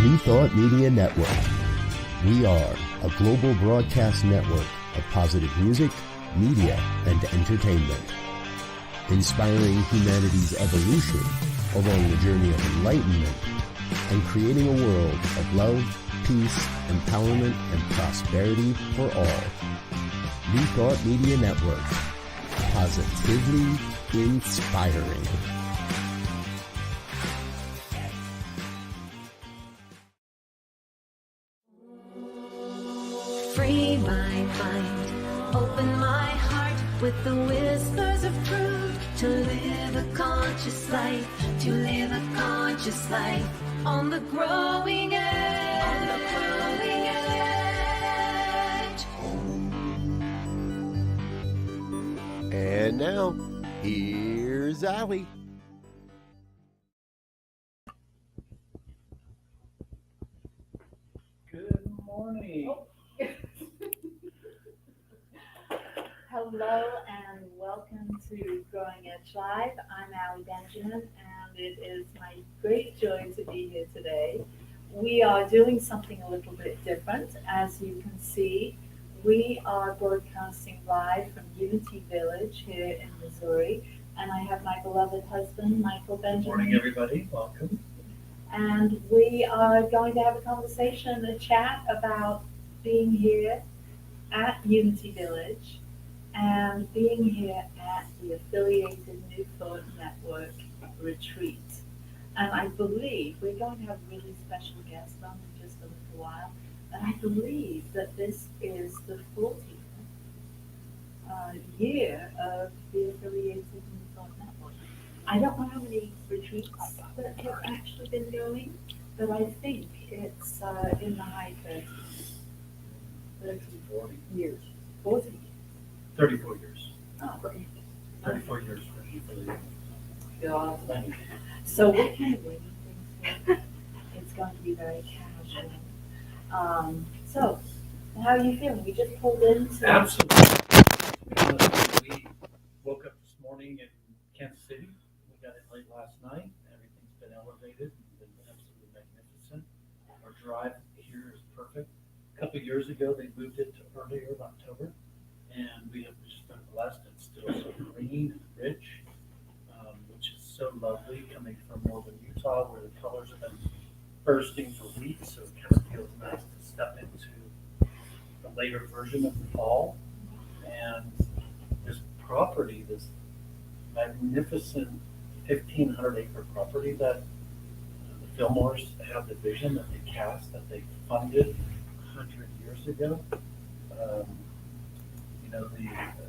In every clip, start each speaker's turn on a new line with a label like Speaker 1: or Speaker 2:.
Speaker 1: New Thought Media Network. We are a global broadcast network of positive music, media, and entertainment, inspiring humanity's evolution along the journey of enlightenment and creating a world of love, peace, empowerment, and prosperity for all. New Thought Media Network. Positively inspiring.
Speaker 2: Free my mind, open my heart with the whispers of truth, to live a conscious life, to live a conscious life on the growing edge, on the growing edge.
Speaker 1: And now, here's Allie.
Speaker 3: Good morning.
Speaker 4: Hello and welcome to Growing Edge Live. I'm Allie Benjamin, and it is my great joy to be here today. We are doing something a little bit different. As you can see, we are broadcasting live from Unity Village here in Missouri, and I have my beloved husband, Michael Benjamin.
Speaker 3: Good morning, everybody. Welcome.
Speaker 4: And we are going to have a conversation, a chat about being here at Unity Village and being here at the affiliated New Thought Network retreat. And I believe we're going to have a really special guest on in just a little while, but I believe that this is the 40th year of the affiliated New Thought Network. I don't know how many retreats that have actually been going, but I think it's in the high 30s.
Speaker 3: 40
Speaker 4: years. 40 years.
Speaker 3: 34 years.
Speaker 4: Oh, great.
Speaker 3: 34 years for the
Speaker 4: God.
Speaker 3: Thank you.
Speaker 4: So we're kind of waiting things here. It's going to be very casual. So, how are you feeling? We just pulled into...
Speaker 3: Absolutely. We woke up this morning in Kansas City. We got in late last night. Everything's been elevated and been absolutely magnificent. Our drive here is perfect. A couple of years ago, they moved it to earlier in October, and we have just been blessed. It's still so green and rich, which is so lovely coming from northern Utah, where the colors have been bursting for weeks. So it kind of feels nice to step into the later version of the fall. And this property, this magnificent 1,500 acre property that the Fillmores have, the vision that they cast, that they funded 100 years ago.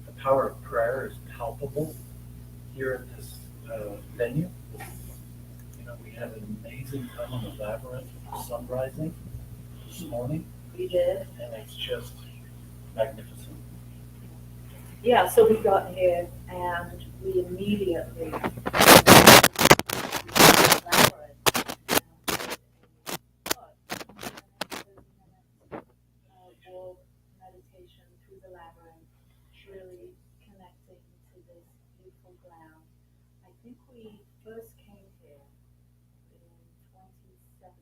Speaker 3: The power of prayer is palpable here at this venue. We had an amazing time on the labyrinth, sun rising this morning.
Speaker 4: We did.
Speaker 3: And it's just magnificent.
Speaker 4: Yeah, so we got here and we immediately meditation through the labyrinth, really connecting to this beautiful ground. I think we first came here in 2017.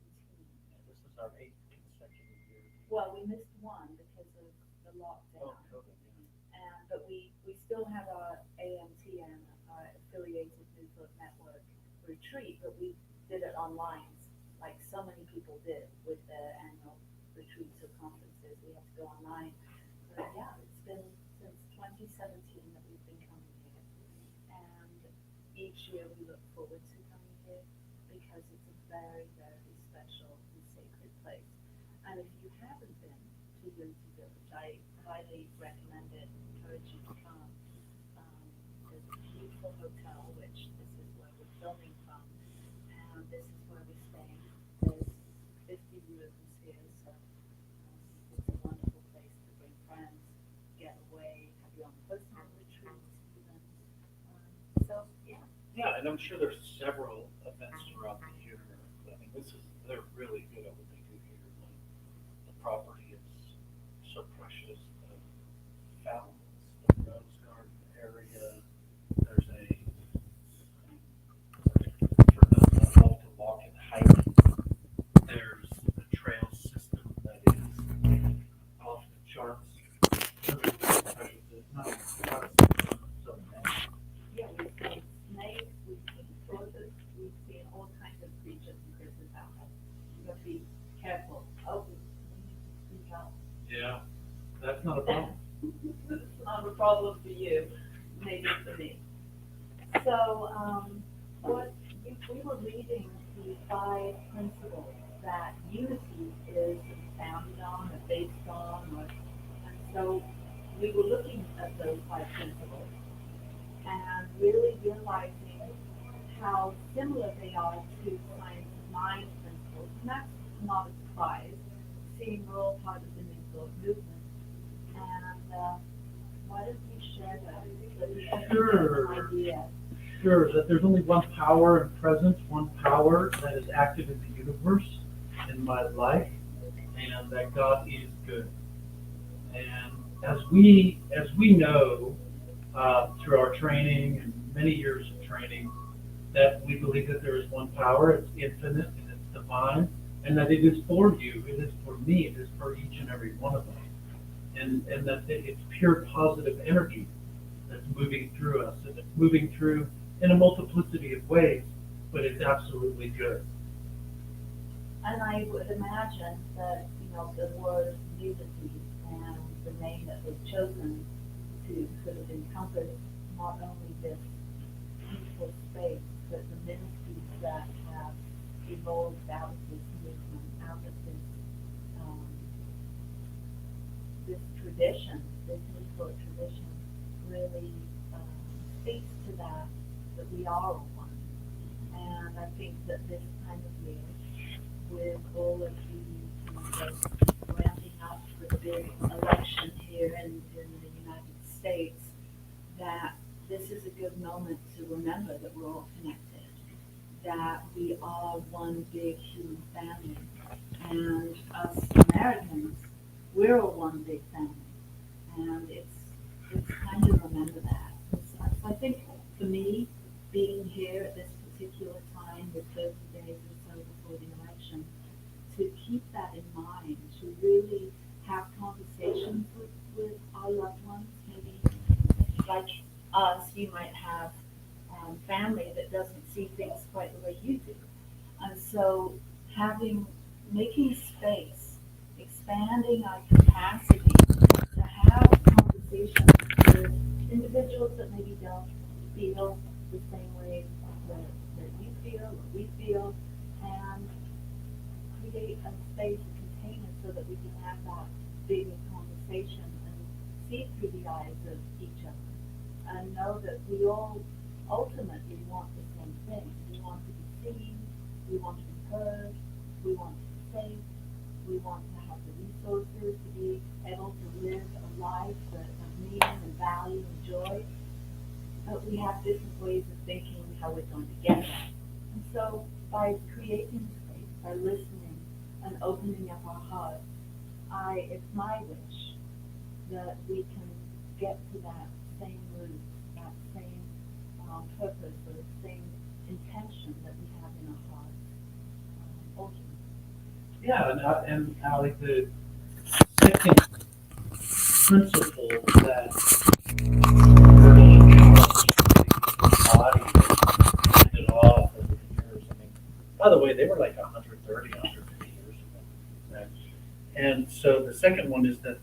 Speaker 3: This is our 8th consecutive year.
Speaker 4: Well, we missed one because of the lockdown.
Speaker 3: Oh, COVID, yeah.
Speaker 4: But we still have our AMTN, our affiliated New Thought Network retreat, but we did it online, like so many people did with their annual retreats or conferences. We have to go online. But yeah, it's been since 2017 that we've been coming here. And each year we look forward to coming here because it's a very, very special and sacred place. And if you haven't been to Unity Village, I highly recommend it, encourage you to come. There's a beautiful hotel, which this is where we're filming from, and this is where we're staying. There's 50 rooms here, so it's a wonderful place to bring friends, get away, have your own personal retreats even. So, yeah.
Speaker 3: Yeah, and I'm sure there's several events throughout the year. I mean, they're really good at what they do here. The property is so precious. The fountains, the rose garden area. There's for those that love to walk and hike, there's
Speaker 4: problem for you, maybe for me. So, we were reading the 5 principles that unity is founded on, or based on, and so we were looking at those 5 principles and really realizing how similar they are to science of mind principles, and that's not a surprise, seeing we're all part of the New Thought movement. And why don't you share that? So we have
Speaker 3: Sure.
Speaker 4: an idea.
Speaker 3: Sure, that there's only one power and presence, one power that is active in the universe, in my life, and that God is good. And as we know through our training and many years of training, that we believe that there is one power, it's infinite and it's divine, and that it is for you, it is for me, it is for each and every one of us. And that it's pure positive energy that's moving through us, and it's moving through in a multiplicity of ways, but it's absolutely good.
Speaker 4: And I would imagine that, the word unity and the name that was chosen to sort of encompass not only this peaceful space, but the ministries that have evolved out of this movement, out of this tradition, this Negro tradition, really speaks to that we are one. And I think that this time of year, with all of the ramping up for the big election here in the United States, that this is a good moment to remember that we're all connected, that we are one big human family, and us Americans, we're all one big family, and it's time to remember that. So I think for me, being here at this particular time with 30 days or so before the election, to keep that in mind, to really have conversations with our loved ones, maybe like us, you might have family that doesn't see things quite the way you do. And so making space, expanding our capacity to have conversations with individuals that maybe don't feel the same way that you feel or we feel, and create a space, a container, so that we can have that bigger conversation and see through the eyes of each other, and know that we all ultimately want the same thing. We want to be seen, we want to be heard, we want to be safe, we want to have the resources to be able to live a life of meaning and value and joy. But we have different ways of thinking how we're going to get there. And so by creating space, by listening and opening up our hearts, it's my wish that we can get to that same root, that same purpose, or the same intention that we have in our hearts. Ultimately.
Speaker 3: Yeah, and Allie, the second principle that really body handed off over the years. I mean, by the way, they were like 130, 150 years ago. Right? And so the second one is that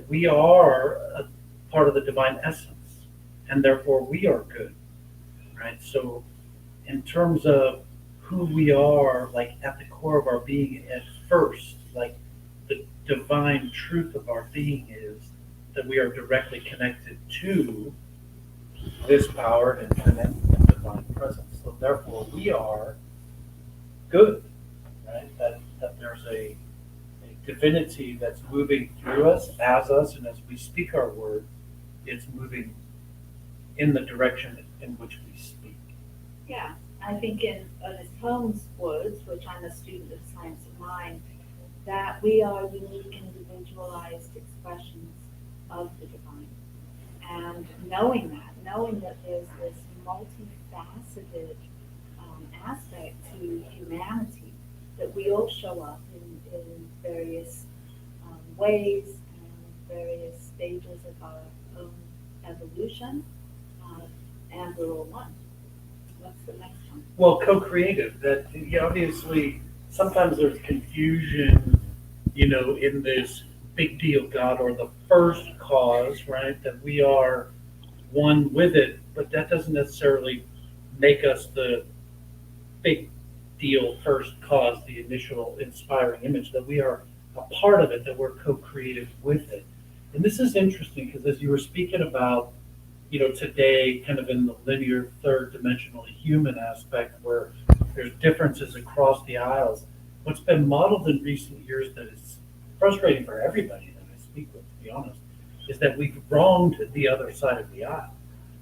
Speaker 3: we are a part of the divine essence, and therefore we are good. Right? So in terms of who we are, like at the core of our being at first, like the divine truth of our being is that we are directly connected to this power and infinite and divine presence. So therefore we are good, right? That there's a divinity that's moving through us, as us, and as we speak our word, it's moving in the direction in which we speak.
Speaker 4: Yeah, I think in Ernest Holmes' words, which I'm a student of science of mind, that we are unique, individualized expressions of the divine. And knowing that there's this multifaceted aspect to humanity, that we all show up in various ways and various stages of our own evolution, and we're all one. What's the next one?
Speaker 3: Well, co-creative. That obviously sometimes there's confusion, in this big deal God or the first cause, right? That we are one with it, but that doesn't necessarily make us the big deal first cause, the initial inspiring image, that we are a part of it, that we're co-creative with it. And this is interesting because as you were speaking about, today kind of in the linear third dimensional human aspect where there's differences across the aisles, what's been modeled in recent years that is frustrating for everybody that I speak with, to be honest, is that we've wronged the other side of the aisle,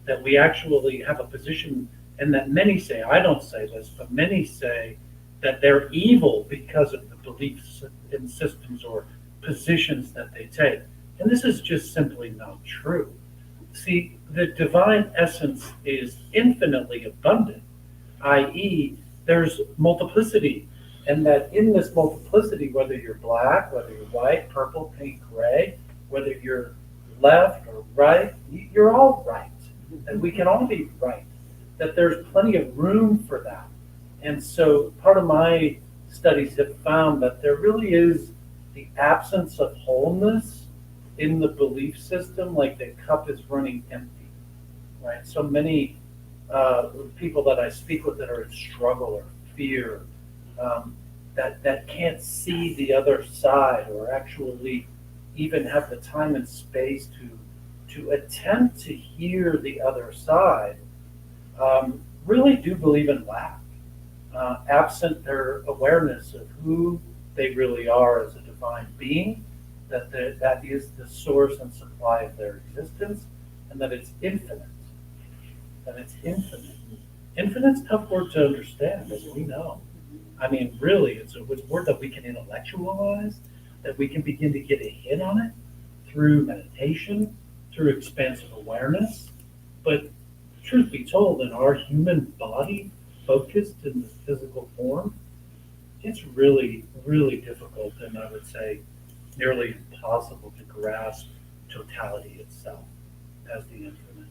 Speaker 3: that we actually have a position, and that many say, I don't say this, but many say that they're evil because of the beliefs and systems or positions that they take. And this is just simply not true. See, the divine essence is infinitely abundant, i.e., there's multiplicity, and that in this multiplicity, whether you're black, whether you're white, purple, pink, gray, whether you're left or right, you're all right, and we can all be right, that there's plenty of room for that. And so part of my studies have found that there really is the absence of wholeness in the belief system, like the cup is running empty, right? So many people that I speak with that are in struggle or fear, that can't see the other side or actually even have the time and space to attempt to hear the other side, really do believe in lack, absent their awareness of who they really are as a divine being, that is the source and supply of their existence, and that it's infinite. That it's infinite. Infinite's a tough word to understand, as we know. I mean, really, it's a word that we can intellectualize, that we can begin to get a hit on it through meditation, through expansive awareness. But truth be told, in our human body, focused in the physical form, it's really, really difficult, and I would say nearly impossible to grasp totality itself as the infinite.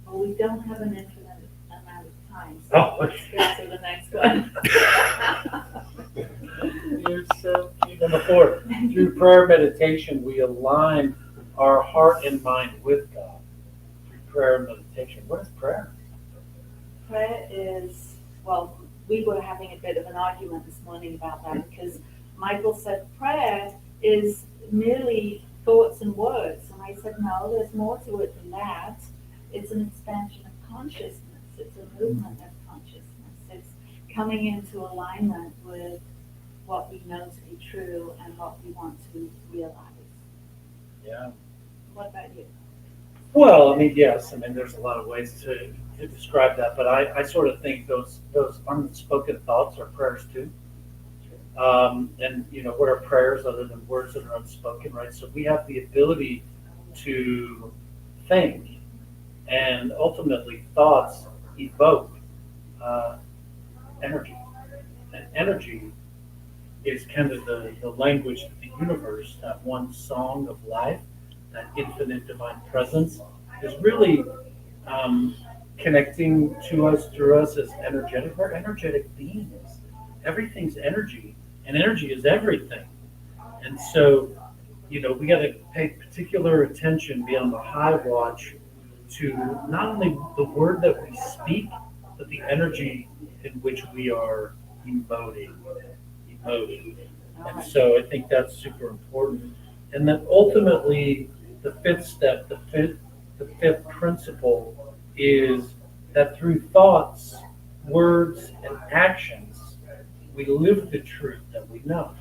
Speaker 4: Well, we don't have an infinite amount of time, so
Speaker 3: Oh,
Speaker 4: let's go to the next one.
Speaker 3: You're so cute. Number 4, through prayer meditation, we align our heart and mind with God. Through prayer and meditation. What is prayer?
Speaker 4: Prayer is, well, we were having a bit of an argument this morning about that because Michael said prayer is merely thoughts and words. And I said, no, there's more to it than that. It's an expansion of consciousness. It's a movement of consciousness. It's coming into alignment with what we know to be true and what we want to realize.
Speaker 3: Yeah.
Speaker 4: What about you?
Speaker 3: Well, I mean, yes. I mean, there's a lot of ways to describe that, but I sort of think those unspoken thoughts are prayers too. And what are prayers other than words that are unspoken, right? So we have the ability to think, and ultimately thoughts evoke energy. And energy is kind of the language of the universe, that one song of life, that infinite divine presence is really connecting to us, through us as energetic. We're energetic beings. Everything's energy, and energy is everything. And so, we got to pay particular attention, be on the high watch to not only the word that we speak, but the energy in which we are emoting. And so I think that's super important. And then ultimately, the fifth step, the fifth principle is that through thoughts, words, and actions, we live the truth that we know.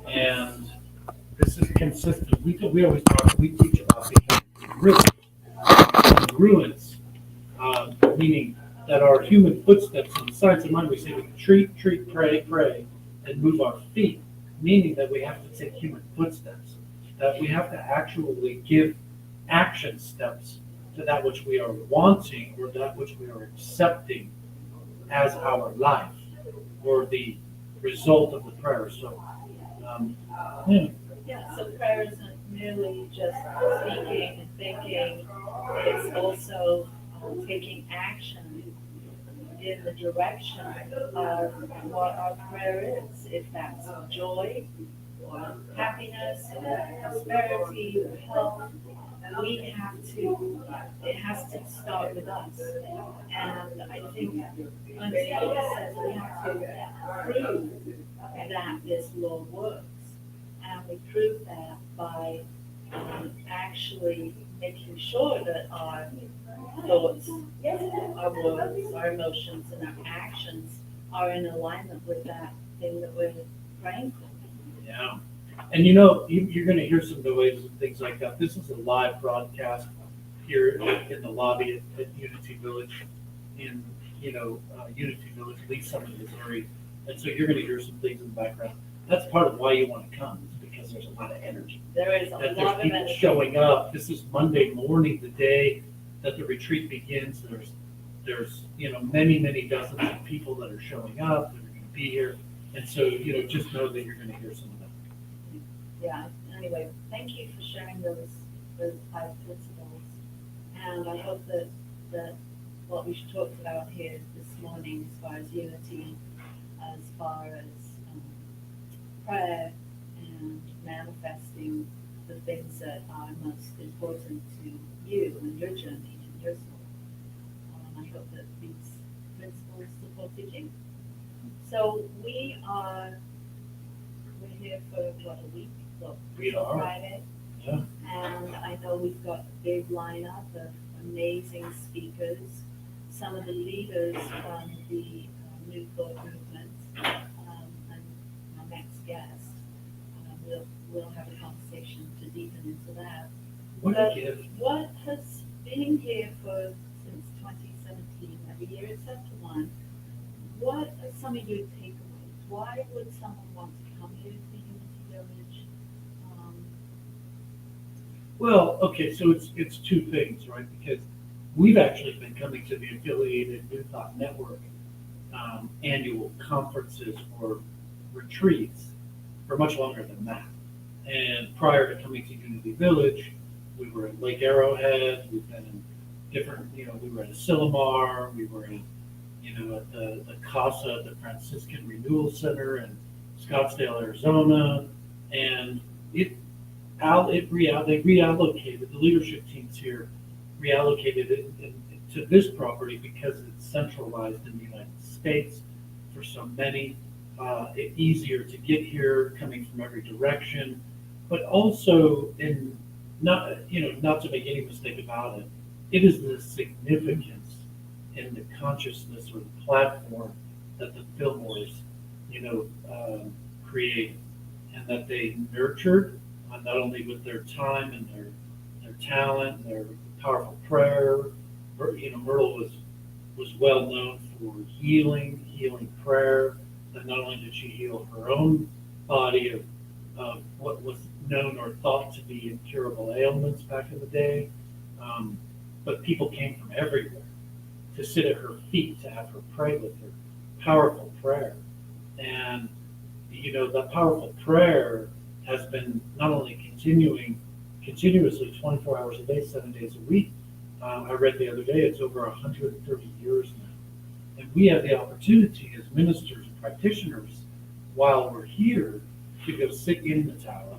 Speaker 3: And this is consistent. We always we teach about being congruence, meaning that our human footsteps in the science of mind, we say we can treat, pray, and move our feet, meaning that we have to take human footsteps, that we have to actually give action steps to that which we are wanting or that which we are accepting as our life or the result of the prayer. So,
Speaker 4: Yeah, so prayer isn't merely just speaking and thinking, it's also taking action in the direction of what our prayer is. If that's joy, or happiness, or prosperity, or health, it has to start with us. And I think when Stella says we have to prove that this law works, and we prove that by actually making sure that our thoughts, our words, our emotions, and our actions are in alignment with that thing that we're praying for.
Speaker 3: Yeah. And you're going to hear some noise and things like that. This is a live broadcast here in the lobby at Unity Village in, Unity Village, Lee Summit, Missouri. And so you're going to hear some things in the background. That's part of why you want to come, is because there's a lot of energy.
Speaker 4: There is a
Speaker 3: That
Speaker 4: lot
Speaker 3: there's
Speaker 4: of
Speaker 3: people
Speaker 4: energy.
Speaker 3: showing up. This is Monday morning, the day that the retreat begins. There's many, many dozens of people that are showing up, that are going to be here. And so, just know that you're going to hear some of that.
Speaker 4: Yeah, anyway, thank you for sharing those 5 principles. And I hope that what we talked about here this morning, as far as unity, as far as prayer and manifesting the things that are most important to you and your journey and your soul. I hope that these principles supported you. So we're here for what, a week? Well,
Speaker 3: We
Speaker 4: till
Speaker 3: are.
Speaker 4: Friday.
Speaker 3: Yeah.
Speaker 4: And I know we've got a big lineup of amazing speakers, some of the leaders from the New Thought movement, and our next guest. We'll have a conversation to deepen into that.
Speaker 3: What
Speaker 4: But
Speaker 3: a gift.
Speaker 4: what has been here since 2017, every year except one, what are some of your takeaways? Why would someone want to come here to Unity Village?
Speaker 3: Well, okay, so it's two things, right? Because we've actually been coming to the affiliated New Thought Network annual conferences or retreats for much longer than that. And prior to coming to Unity Village, we were in Lake Arrowhead. We've been in different, we were at Asilomar. We were in, at the CASA, the Franciscan Renewal Center in Scottsdale, Arizona. And they reallocated, the leadership teams here reallocated it to this property because it's centralized in the United States for so many. It's easier to get here, coming from every direction, but also not to make any mistake about it, it is the significance in the consciousness or the platform that the Fillmores, created, and that they nurtured, not only with their time and their talent, and their powerful prayer. Myrtle was well known for healing prayer. And not only did she heal her own body of what was known or thought to be incurable ailments back in the day, but people came from everywhere to sit at her feet, to have her pray with her. Powerful prayer. And, that powerful prayer has been not only continuously 24 hours a day, 7 days a week. I read the other day, it's over 130 years now. And we have the opportunity as ministers and practitioners, while we're here, to go sit in the tower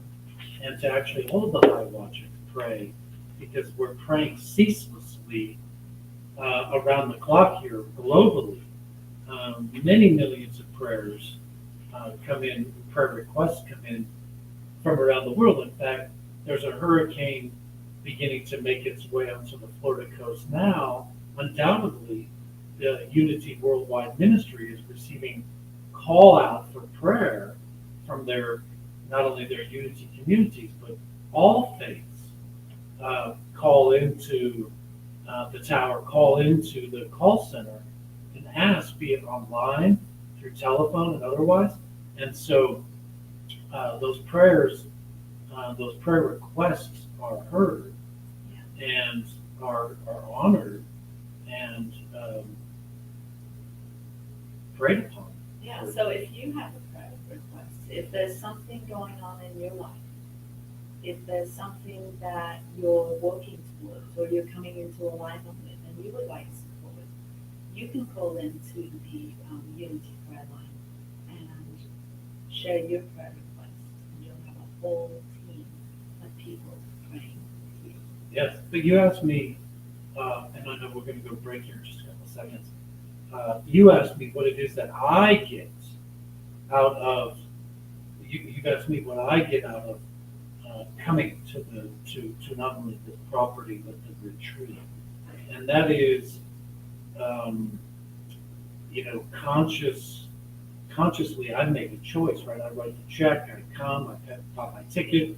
Speaker 3: and to actually hold the high watch and pray, because we're praying ceaselessly around the clock here globally. Many millions of prayers come in, prayer requests come in from around the world. In fact, there's a hurricane beginning to make its way onto the Florida coast now. Undoubtedly, the Unity Worldwide Ministry is receiving call out for prayer from not only their Unity communities, but all faiths call into the tower, call into the call center and ask, be it online, through telephone and otherwise. And so those prayer requests are heard and are honored and prayed upon.
Speaker 4: Yeah, so if you have a prayer request, if there's something going on in your life, if there's something that you're working towards or you're coming into alignment with and you would like support, you can call into the Unity prayer line and share your prayer request, and you'll whole team of people praying with you.
Speaker 3: Yes, but you asked me, and I know we're going to go break here in just a couple of seconds. You asked me what it is that I get out of. You asked me what I get out of coming to not only this property but the retreat, and that is, consciously I make a choice, right? I write the check, I come, I buy my ticket,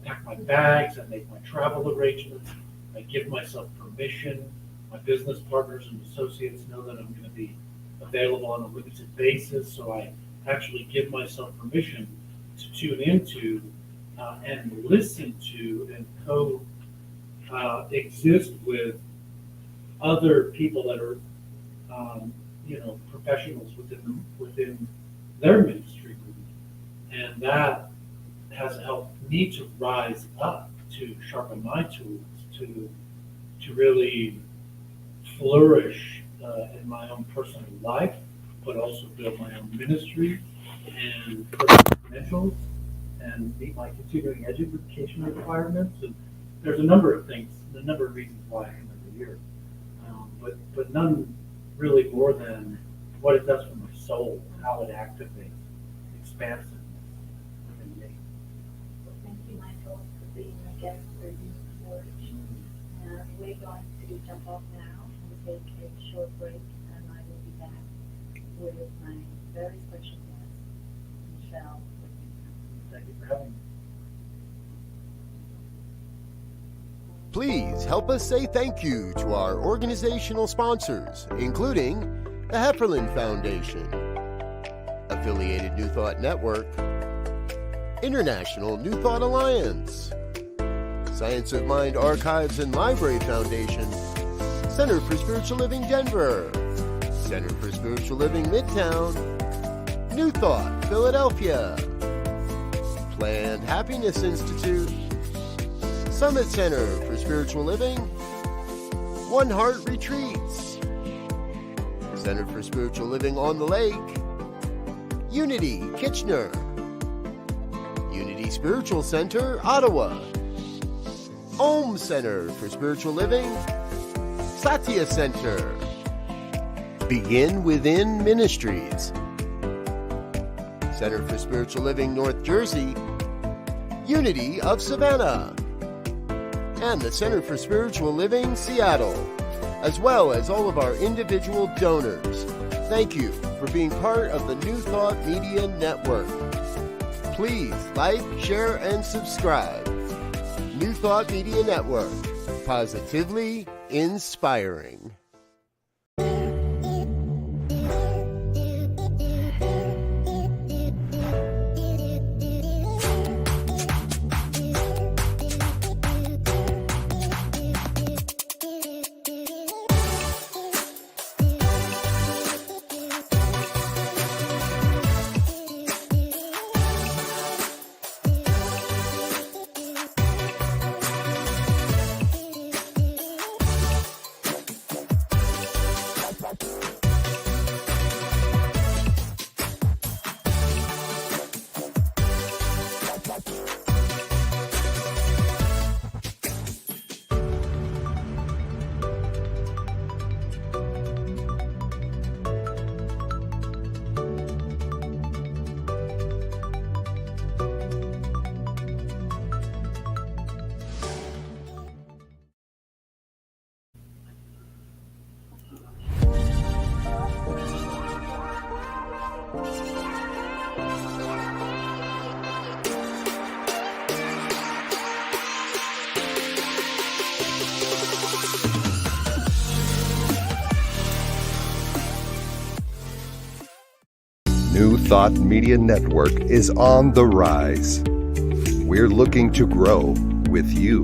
Speaker 3: pack my bags, I make my travel arrangements, I give myself permission. My business partners and associates know that I'm going to be available on a limited basis, so I actually give myself permission to tune into and listen to and exist with other people that are, professionals within their ministry group, and that has helped me to rise up, to sharpen my tools, to really flourish in my own personal life, but also build my own ministry and credentials and meet my continuing education requirements. And there's a number of things, a number of reasons why I come every year, but none really more than what it does for my soul, how it activates expansiveness within me.
Speaker 4: Thank you, Michael, for being a guest for Youth Forge. And we're going to jump off now and take a short break, and I will be back with my very special guest, Michelle Whittington.
Speaker 3: Thank you for having me.
Speaker 1: Please help us say thank you to our organizational sponsors, including the Hefferland Foundation, Affiliated New Thought Network, International New Thought Alliance, Science of Mind Archives and Library Foundation, Center for Spiritual Living Denver, Center for Spiritual Living Midtown, New Thought Philadelphia, Planned Happiness Institute, Summit Center for Spiritual Living, One Heart Retreats, Center for Spiritual Living on the Lake, Unity Kitchener, Unity Spiritual Center Ottawa, Om Center for Spiritual Living, thesatyacenter, Begin Within Ministries, Center for Spiritual Living North Jersey, Unity of Savannah, and the Center for Spiritual Living Seattle, as well as all of our individual donors. Thank you for being part of the New Thought Media Network. Please like, share, and subscribe. New Thought Media Network, positively inspiring.
Speaker 5: New Thought Media Network is on the rise. We're looking to grow with you.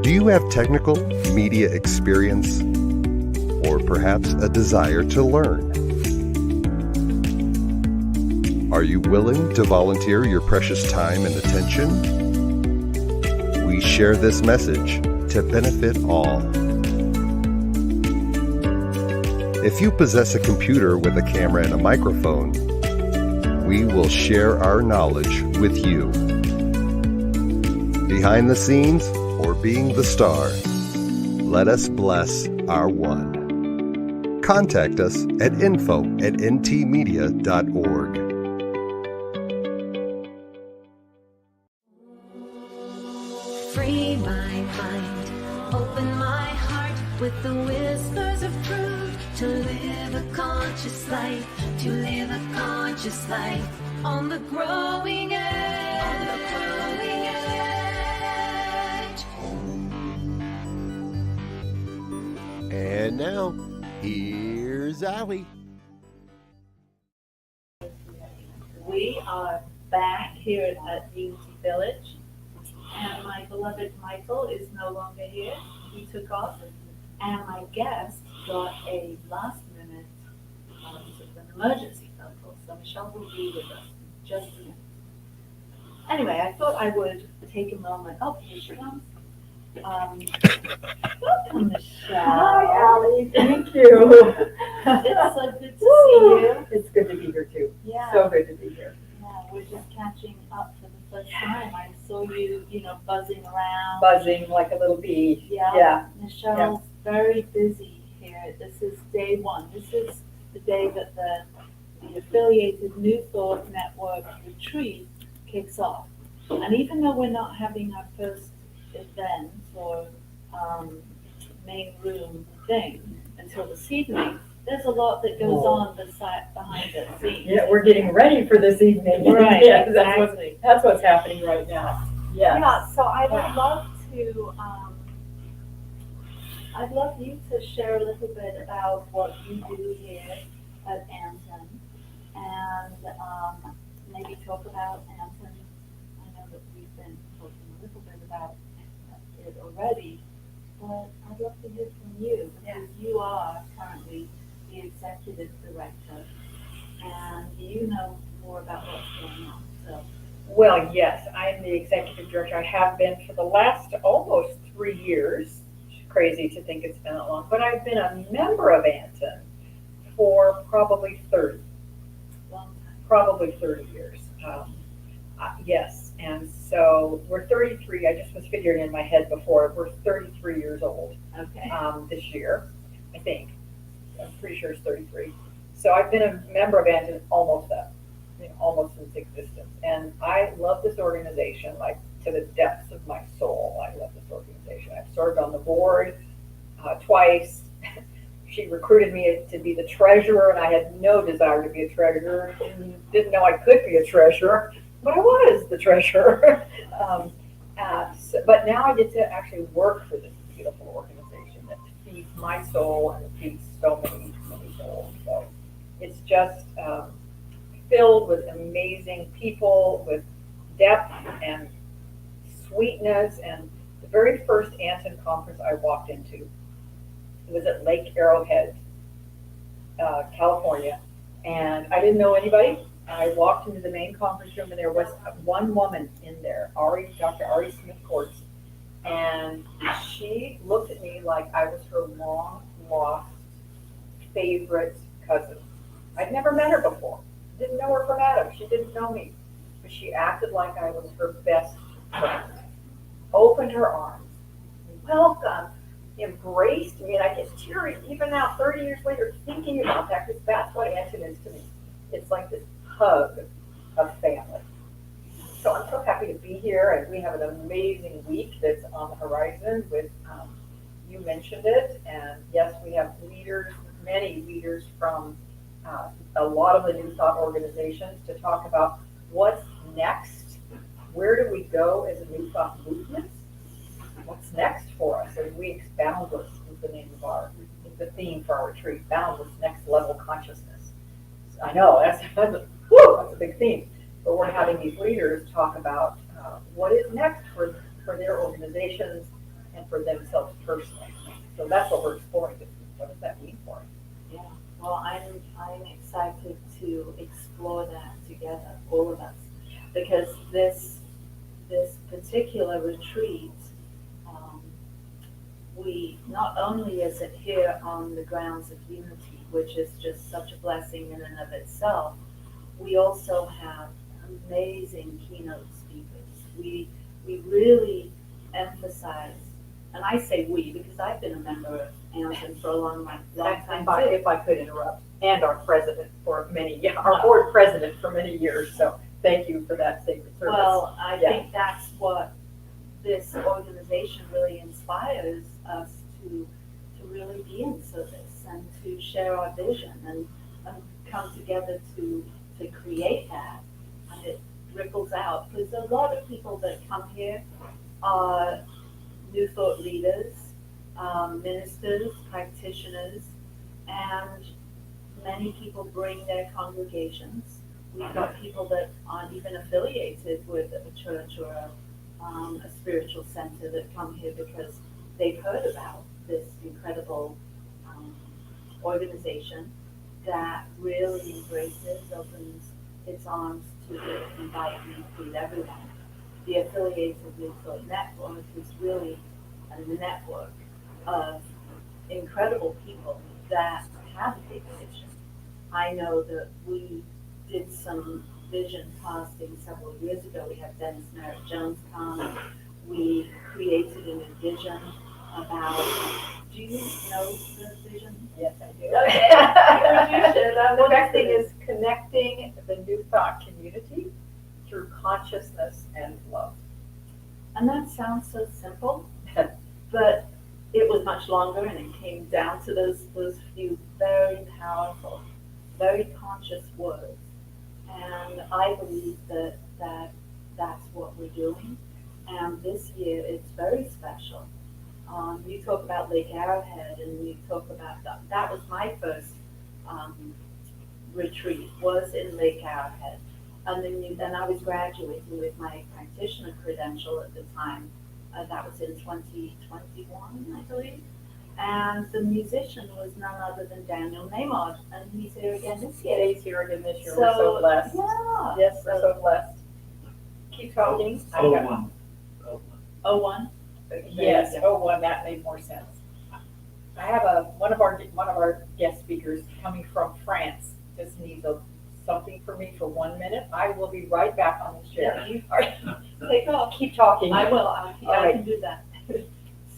Speaker 5: Do you have technical media experience or perhaps a desire to learn? Are you willing to volunteer your precious time and attention? We share this message to benefit all. If you possess a computer with a camera and a microphone, we will share our knowledge with you. behind the scenes, or being the star. Let us bless our one. Contact us at info@ntmedia.org.
Speaker 2: Free my mind, open my heart with the whispers of truth. To live a conscious life, to live a conscious life on the growing edge. On the growing edge.
Speaker 1: And now, here's Allie.
Speaker 4: We are back here at Unity Village, and my beloved Michael is no longer here. He took off, and my guest got a last-minute sort of an emergency phone call, so Michelle will be with us in just a minute. Anyway, I thought I would take a moment. Oh, here she comes. Welcome, Michelle.
Speaker 6: Hi, Allie. Thank you.
Speaker 4: It's so good to see you.
Speaker 6: It's good to be here too.
Speaker 4: Yeah.
Speaker 6: So good to be here.
Speaker 4: Yeah, we're just catching up for the first time. I saw you, buzzing around.
Speaker 6: Buzzing like a little bee.
Speaker 4: Yeah. Michelle's very busy here. This is day one. This is the day that the affiliated New Thought Network retreat kicks off. And even though we're not having our first event or main room thing until this evening, there's a lot that goes on behind the scenes.
Speaker 6: Yeah, we're getting ready for this evening.
Speaker 4: Right,
Speaker 6: Yeah,
Speaker 4: exactly.
Speaker 6: that's what's happening right now. Yes.
Speaker 4: Yeah, so I would love to, I'd love you to share a little bit about what you do here at Anton, and maybe talk about Anton. I know that we've been talking a little bit about it already, but I'd love to hear from you, because you are currently the executive director, and you know more about what's going on, so.
Speaker 6: Well, yes, I am the executive director. I have been for the last almost 3 years. It's crazy to think it's been that long, but I've been a member of Anton for probably 30.
Speaker 4: Long time.
Speaker 6: Probably 30 years. Yes, and so we're 33. I just was figuring in my head before, we're 33 years old
Speaker 4: Okay.
Speaker 6: this year, I think. I'm pretty sure it's 33. So I've been a member of Anton almost since existence. And I love this organization, like to the depths of my soul. I love this organization. I've served on the board twice. She recruited me to be the treasurer, and I had no desire to be a treasurer. Didn't know I could be a treasurer, but I was the treasurer. But now I get to actually work for this beautiful organization that feeds my soul and feeds so many souls. So it's just filled with amazing people, with depth and sweetness. And the very first Anton conference I walked into, it was at Lake Arrowhead, California, and I didn't know anybody. I walked into the main conference room, and there was one woman in there, Dr. Ari Smith-Courts, and she looked at me like I was her long-lost favorite cousin. I'd never met her before. Didn't know her from Adam. She didn't know me, but she acted like I was her best friend. Opened her arms, welcome, embraced me, and I get teary even now, 30 years later, thinking about that, because that's what Anton is to me. It's like this hug of family. So I'm so happy to be here, and we have an amazing week that's on the horizon with, you mentioned it, and yes, we have leaders, many leaders from a lot of the New Thought organizations to talk about what's next, where do we go as a New Thought movement, what's next for us as we boundless is the name of the theme for our retreat, boundless next level consciousness. I know that's a big theme, but we're having these leaders talk about what is next for their organizations and for themselves personally. So that's what we're exploring this week. What does that mean for us?
Speaker 4: Yeah, well, I'm excited to explore that together, all of us, because this particular retreat, we not only is it here on the grounds of Unity, which is just such a blessing in and of itself, we also have amazing keynote speakers. We we really emphasize, and I say we because I've been a member of Anson for a long time
Speaker 6: And
Speaker 4: too.
Speaker 6: if I could interrupt, and our president for many, our board president for many years, so thank you for that sacred service.
Speaker 4: Well, I
Speaker 6: Yeah.
Speaker 4: think that's what this organization really inspires us to really be in service and to share our vision and come together to create that. And it ripples out, because a lot of people that come here are New Thought leaders, ministers, practitioners, and many people bring their congregations. We've got people that aren't even affiliated with a church or a spiritual center that come here because they've heard about this incredible organization that really embraces, opens its arms to invite and include everyone. The Affiliated New Thought Network is really a network of incredible people that have a big vision. I know that we did some vision casting several years ago. We had Dennis Merritt Jones come. We created a new vision about, do you know the vision?
Speaker 6: Yes, I do.
Speaker 4: Okay. You should. I
Speaker 6: The
Speaker 4: want
Speaker 6: next
Speaker 4: to
Speaker 6: thing is connecting the New Thought community through consciousness and love.
Speaker 4: And that sounds so simple, but it was much longer, and it came down to those few very powerful, very conscious words. And I believe that that's what we're doing. And this year it's very special. You talk about Lake Arrowhead, and you talk about that was my first retreat, was in Lake Arrowhead. And then I was graduating with my practitioner credential at the time. That was in 2021, I believe. And the musician was none other than Daniel Maymard, and he's here again this year.
Speaker 6: He's here again this year. We're so blessed.
Speaker 4: Yeah.
Speaker 6: Yes, we're so blessed. Keep talking. I got-
Speaker 3: 01.
Speaker 4: 01?
Speaker 6: Yes, 01, that made more sense. I have one of our guest speakers coming from France. Just needs something for me for 1 minute. I will be right back on the chair.
Speaker 4: Yeah, you
Speaker 6: All right.
Speaker 4: take off.
Speaker 6: Keep talking.
Speaker 4: I will,
Speaker 6: All
Speaker 4: I
Speaker 6: right.
Speaker 4: can do that.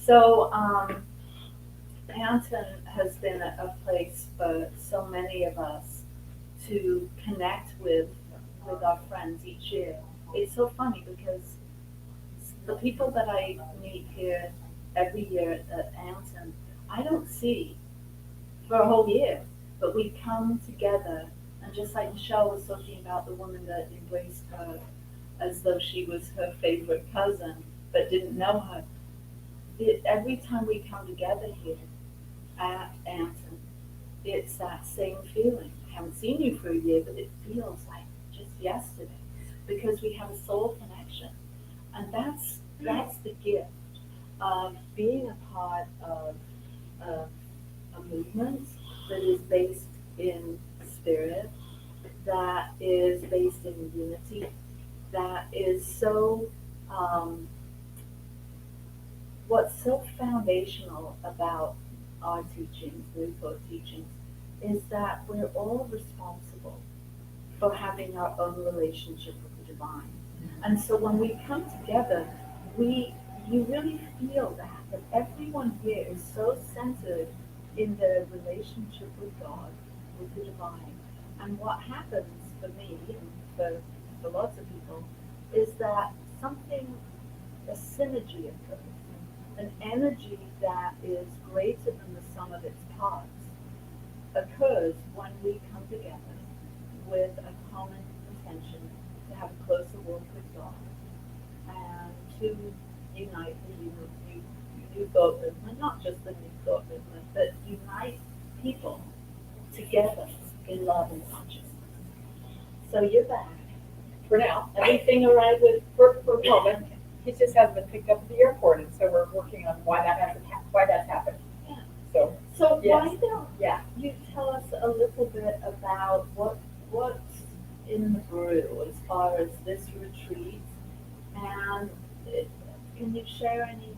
Speaker 4: So, Anton has been a place for so many of us to connect with our friends each year. It's so funny because the people that I meet here every year at Anton, I don't see for a whole year, but we come together, and just like Michelle was talking about the woman that embraced her as though she was her favorite cousin, but didn't know her. Every time we come together here at Anton, it's that same feeling. I haven't seen you for a year, but it feels like just yesterday because we have a soul connection. And that's the gift of being a part of a movement that is based in spirit, that is based in unity, that is so, what's so foundational about our teachings, New Thought teachings, is that we're all responsible for having our own relationship with the divine. And so when we come together, you really feel that everyone here is so centered in their relationship with God, with the divine. And what happens for me, and for lots of people, is that a synergy occurs, an energy that is greater than the sum of its parts occurs when we come together with a common intention to have a closer walk with God and to unite the New Thought movement, not just the New Thought movement, but unite people together in love and consciousness. So you're back.
Speaker 6: For now.
Speaker 4: Everything all right with
Speaker 6: For a moment. He just hasn't been picked up at the airport, and so we're working on why that's happened.
Speaker 4: Yeah.
Speaker 6: So, yes.
Speaker 4: Why don't you tell us a little bit about what's in the brew as far as this retreat, and can you share any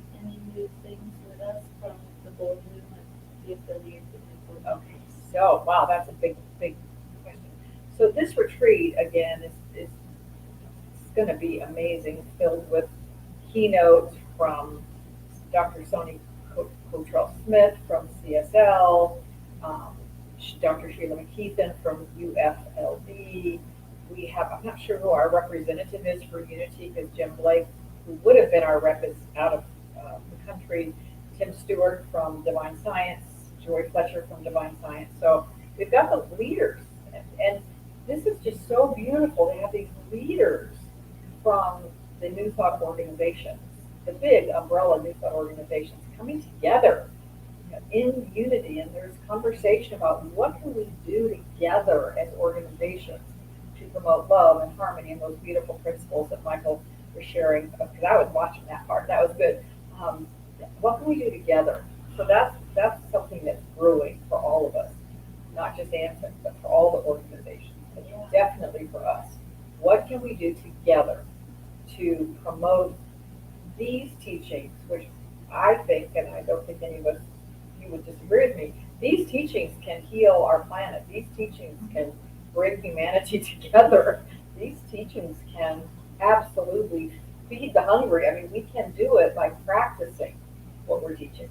Speaker 4: new things with us from the board movement, the affiliated movement?
Speaker 6: Okay, so, wow, that's a big question. So this retreat, again, is going to be amazing, filled with keynotes from Dr. Sony Cottrell-Smith from CSL, Dr. Sheila McKeithen from UFLB. We have, I'm not sure who our representative is for Unity, because Jim Blake, who would have been our rep, is out of the country. Tim Stewart from Divine Science, Joy Fletcher from Divine Science. So we've got the leaders, and this is just so beautiful to have these leaders from the New Thought organizations, the big umbrella New Thought organizations coming together in unity, and there's conversation about what can we do together as organizations to promote love and harmony and those beautiful principles that Michael was sharing, because I was watching that part. That was good. What can we do together? So that's something that's brewing for all of us, not just Anson, but for all the organizations, and definitely for us. What can we do together to promote these teachings, which I think, and I don't think any of us, you would disagree with me, these teachings can heal our planet. These teachings can bring humanity together. These teachings can absolutely feed the hungry. I mean, we can do it by practicing what we're teaching,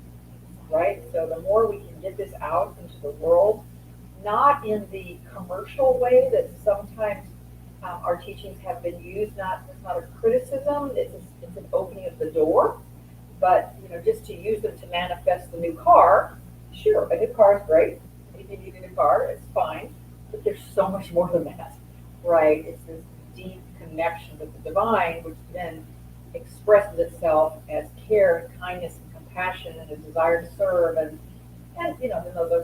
Speaker 6: right? So the more we can get this out into the world, not in the commercial way that sometimes our teachings have been used, it's not a criticism, it's an opening of the door, but just to use them to manifest the new car. Sure, a new car is great. If you need a new car, it's fine, but there's so much more than that, right? It's this deep connection with the divine, which then expresses itself as care and kindness and compassion and a desire to serve, and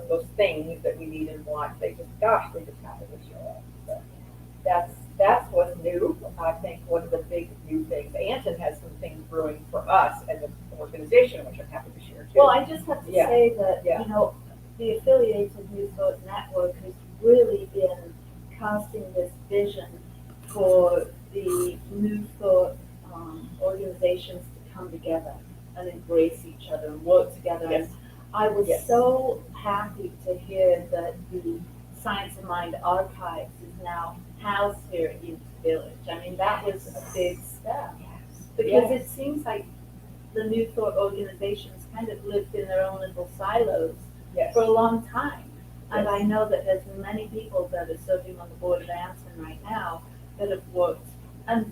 Speaker 6: those things that we need and want. They just happen to show up. So that's what's new. I think one of the big new things. Anton has some things brewing for us as an organization, which I'm happy to share too.
Speaker 4: Well, I just have to say that, the affiliated New Thought Network has really been casting this vision for the New Thought organizations to come together and embrace each other and work together.
Speaker 6: Yes.
Speaker 4: And I was so happy to hear that the Science of Mind Archives is now housed here at Unity Village. I mean, that was a big step. Because it seems like the New Thought organizations kind of lived in their own little silos for a long time. And I know that there's many people that are serving on the board of Anson right now that have worked, and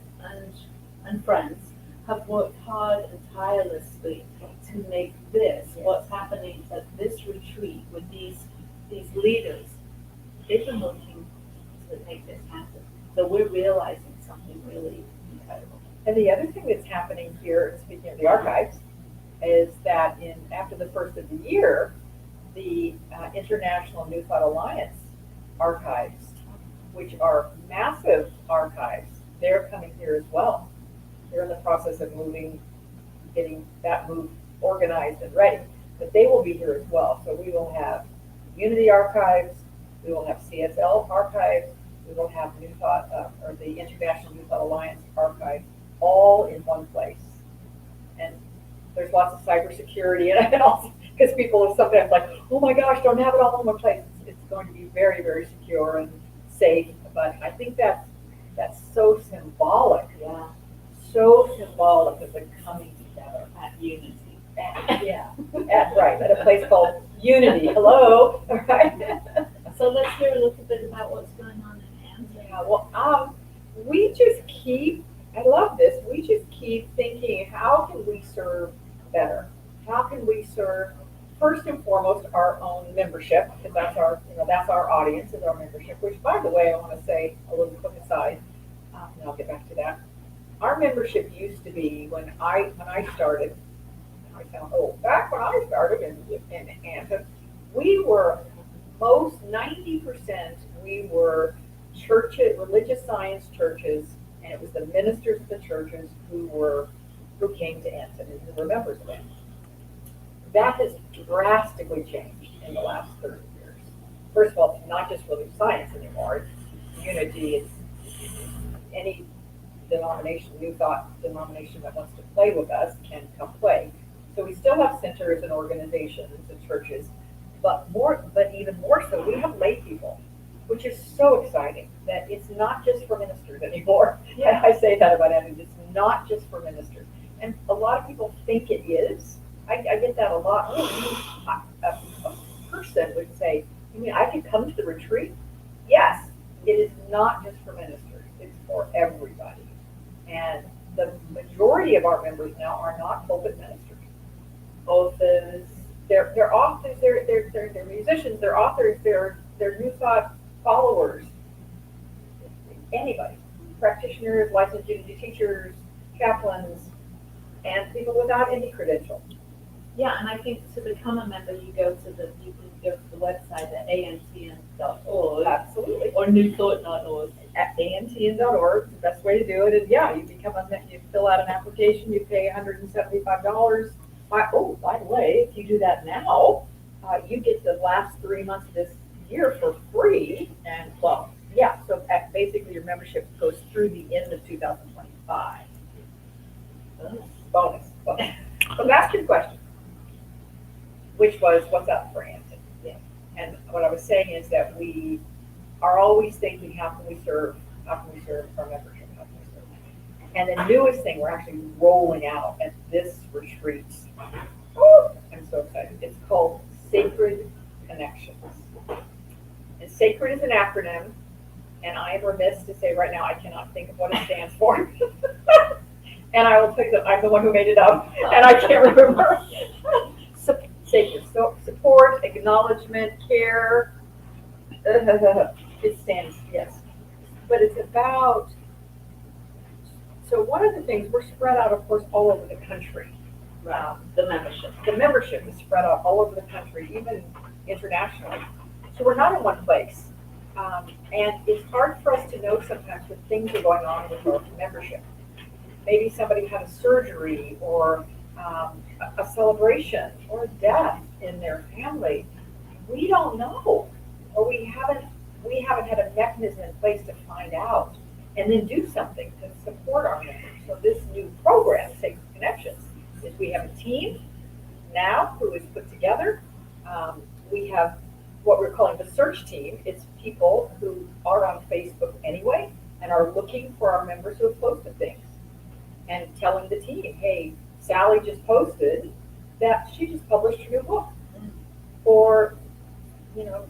Speaker 4: friends, have worked hard and tirelessly to make this, what's happening at this retreat with these leaders. They've been working to make this happen. So we're realizing something really incredible.
Speaker 6: And the other thing that's happening here, speaking of the archives, is that after the first of the year, the International New Thought Alliance archives, which are massive archives, they're coming here as well. They're in the process of getting that move organized and ready, but they will be here as well. So we will have Unity archives, we will have CSL archives, we will have New Thought, or the International New Thought Alliance archive, all in one place. And there's lots of cybersecurity and also because people are sometimes like, oh my gosh, don't have it all in one place. It's going to be very, very secure and safe. But I think that's so symbolic.
Speaker 4: Yeah.
Speaker 6: So symbolic of the coming together
Speaker 4: At Unity.
Speaker 6: At a place called Unity. Hello. All right.
Speaker 4: So let's hear a little bit about what's going on in Anson.
Speaker 6: Yeah, well, we just keep, I love this, we just keep thinking, how can we serve better? How can we serve, first and foremost, our own membership, because that's our audience, is our membership, which, by the way, I want to say a little quick aside, and I'll get back to that. Our membership used to be, when I started, I sound old, back when I started in Anson, we were 90% we were churches, religious science churches, and it was the ministers of the churches who came to Anson and who were members of Anson. That has drastically changed in the last 30 years. First of all, it's not just religious science anymore. It's unity. It's any denomination, New Thought denomination that wants to play with us can come play. So we still have centers and organizations and churches, but even more so, we have lay people, which is so exciting that it's not just for ministers anymore. Yeah. I say that about it. It's not just for ministers. And a lot of people think it is. I get that a lot. Oh, a person would say, you mean I can come to the retreat? Yes, it is not just for ministers, it's for everybody. And the majority of our members now are not pulpit ministers. Both as they're authors, they're musicians, they're authors, they're New Thought followers. Anybody, practitioners, licensed unity teachers, chaplains, and people without any credential.
Speaker 4: Yeah, and I think to become a member, you can go to the website at amtn.org
Speaker 6: Absolutely.
Speaker 4: or newthought.org.
Speaker 6: At amtn.org, the best way to do it is, yeah, you you fill out an application, you pay $175. By the way, if you do that now, you get the last 3 months of this year for free. And well, yeah, so basically your membership goes through the end of 2025. Bonus. So ask your question, which was, what's up for Hampton? Yeah. And what I was saying is that we are always thinking, how can we serve our membership? How can we serve? And the newest thing we're actually rolling out at this retreat, I'm so excited. It's called Sacred Connections. And sacred is an acronym, and I am remiss to say right now I cannot think of what it stands for. And I will tell you that I'm the one who made it up, and I can't remember. Sacred, so support, acknowledgement, care. It stands, yes. But it's about, so one of the things, we're spread out, of course, all over the country.
Speaker 4: The membership.
Speaker 6: The membership is spread out all over the country, even internationally. So we're not in one place. And it's hard for us to know sometimes when things are going on with our membership. Maybe somebody had a surgery or a celebration or a death in their family. We don't know, or we haven't had a mechanism in place to find out and then do something to support our members. So this new program, Sacred Connections, is we have a team now who is put together. We have what we're calling the search team. It's people who are on Facebook anyway and are looking for our members who have posted things and telling the team, hey, Sally just posted that she just published her new book. Or,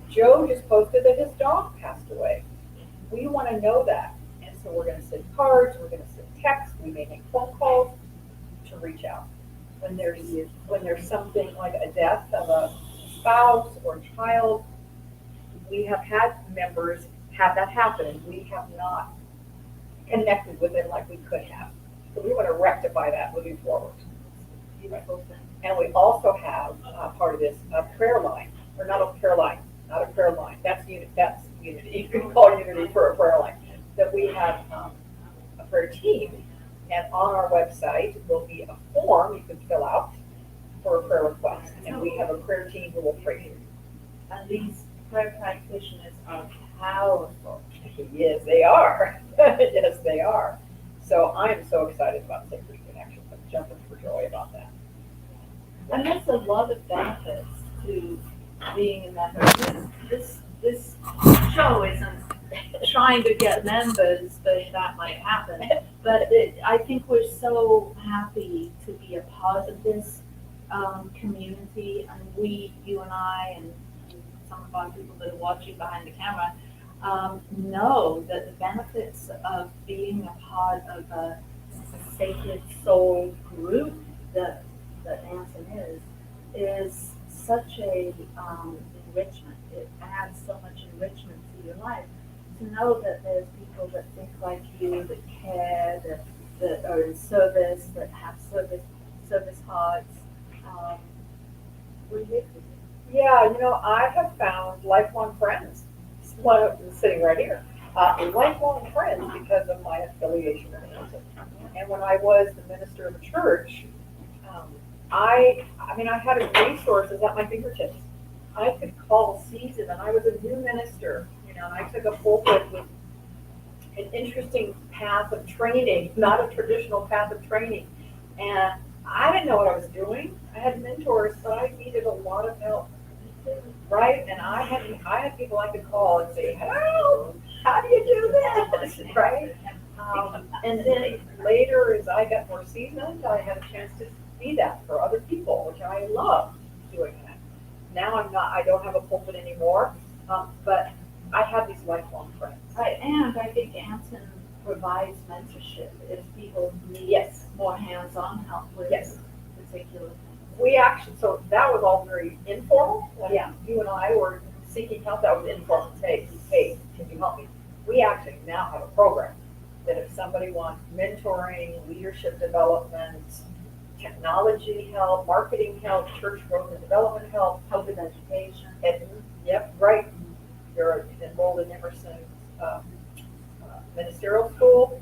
Speaker 6: Joe just posted that his dog passed away. We want to know that. And so we're going to send cards, we're going to send texts, we may make phone calls to reach out. When there's something like a death of a spouse or child, we have had members have that happen, and we have not connected with them like we could have. So we want to rectify that moving forward. And we also have part of this a prayer line, or not a prayer line. That's unity. You can call unity for a prayer line. That we have a prayer team, and on our website will be a form you can fill out for a prayer request, and we have a prayer team who will pray for you.
Speaker 4: And these prayer practitioners are powerful.
Speaker 6: Yes, they are. Yes, they are. So I'm so excited about Sacred Connections. I'm jumping for joy about that.
Speaker 4: And there's a lot of benefits to being a member. This show isn't trying to get members, but that might happen. But I think we're so happy to be a part of this community, and you and I, and some of our people that are watching behind the camera, know that the benefits of being a part of a sacred soul group that Hampton is such a enrichment. It adds so much enrichment to your life. To know that there's people that think like you, that care, that are in service, that have service hearts. We're here for you.
Speaker 6: Yeah, I have found lifelong friends. One of them sitting right here. Lifelong friends because of my affiliation with Hampton. And when I was the minister of the church, I had resources at my fingertips. I could call season, and I was a new minister, and I took a pulpit with an interesting path of training, not a traditional path of training. And I didn't know what I was doing. I had mentors, but I needed a lot of help. Right? And I had people I could call and say, help, how do you do this? Right? And then later, as I got more seasoned, I had a chance to be that for other people, which I love doing that. Now I don't have a pulpit anymore, but I have these lifelong friends.
Speaker 4: Right, and I think Anson provides mentorship if people need
Speaker 6: Yes.
Speaker 4: more hands-on help with
Speaker 6: Yes.
Speaker 4: particular things.
Speaker 6: We actually, so that was all very informal. When
Speaker 4: Yeah.
Speaker 6: you and I were seeking help, that was informal. Hey, can you help me? We actually now have a program that if somebody wants mentoring, leadership development, technology help, marketing help, church growth and development help,
Speaker 4: Help with education.
Speaker 6: yep, right. You're enrolled in Emerson Ministerial School.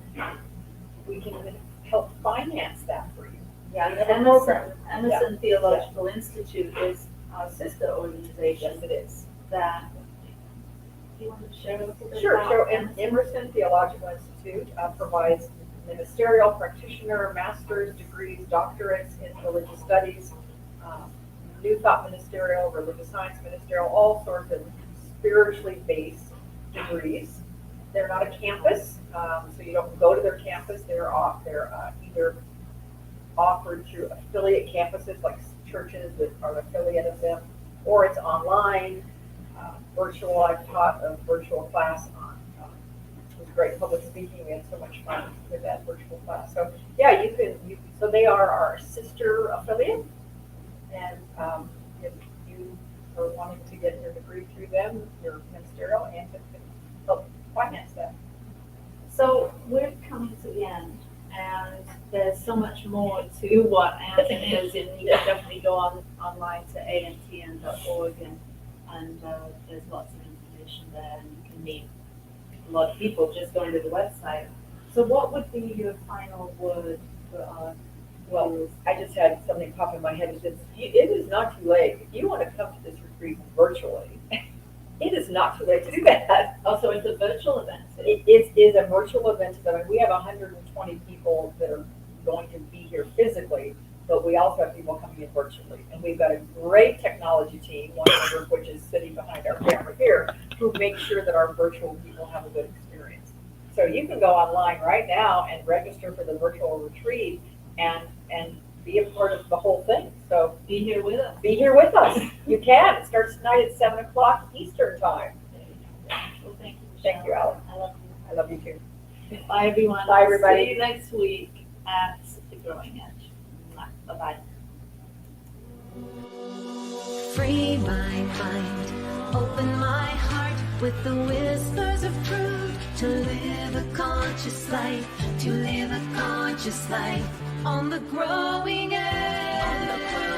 Speaker 6: We can even help finance that for you.
Speaker 4: Yeah,
Speaker 6: We
Speaker 4: the
Speaker 6: have a program.
Speaker 4: Emerson Theological Institute is our sister organization
Speaker 6: Yes, it is.
Speaker 4: that, do you want to share a little bit
Speaker 6: Sure.
Speaker 4: about
Speaker 6: So
Speaker 4: Emerson?
Speaker 6: Emerson Theological Institute provides ministerial practitioner, master's degrees, doctorates in religious studies, New Thought ministerial, religious science ministerial, all sorts of spiritually based degrees. They're not a campus, so you don't go to their campus. They're either offered through affiliate campuses like churches that are an affiliate of them, or it's online, virtual. I've taught a virtual class on, it was great public speaking. We had so much fun with that virtual class. So yeah, so they are our sister affiliate, and if you are wanting to get your degree through them, your ministerial, and can help finance that.
Speaker 4: So we're coming to the end, and there's so much more to what Anson is, and you can definitely go online to antn.org, and there's lots of information there, and you can meet a lot of people just going to the website. So what would be your final word for our
Speaker 6: Well, I just had something pop in my head. It is not too late. If you want to come to this retreat virtually, it is not too late to do that.
Speaker 4: Also, it's a virtual event.
Speaker 6: It is a virtual event. I mean, we have 120 people that are going to be here physically, but we also have people coming in virtually. And we've got a great technology team, one member of which is sitting behind our camera here, who makes sure that our virtual people have a good experience. So you can go online right now and register for the virtual retreat and be a part of the whole thing. So
Speaker 4: Be here with us.
Speaker 6: be here with us. You can. It starts tonight at 7 o'clock Eastern time.
Speaker 4: Well, thank you, Michelle.
Speaker 6: Thank you, Alan.
Speaker 4: I love you.
Speaker 6: I love you too.
Speaker 4: Bye, everyone.
Speaker 6: Bye, everybody.
Speaker 4: See you next week at The Growing Edge. Bye-bye.
Speaker 2: Free my mind, open my heart with the whispers of truth. To live a conscious life, to live a conscious life on the growing edge.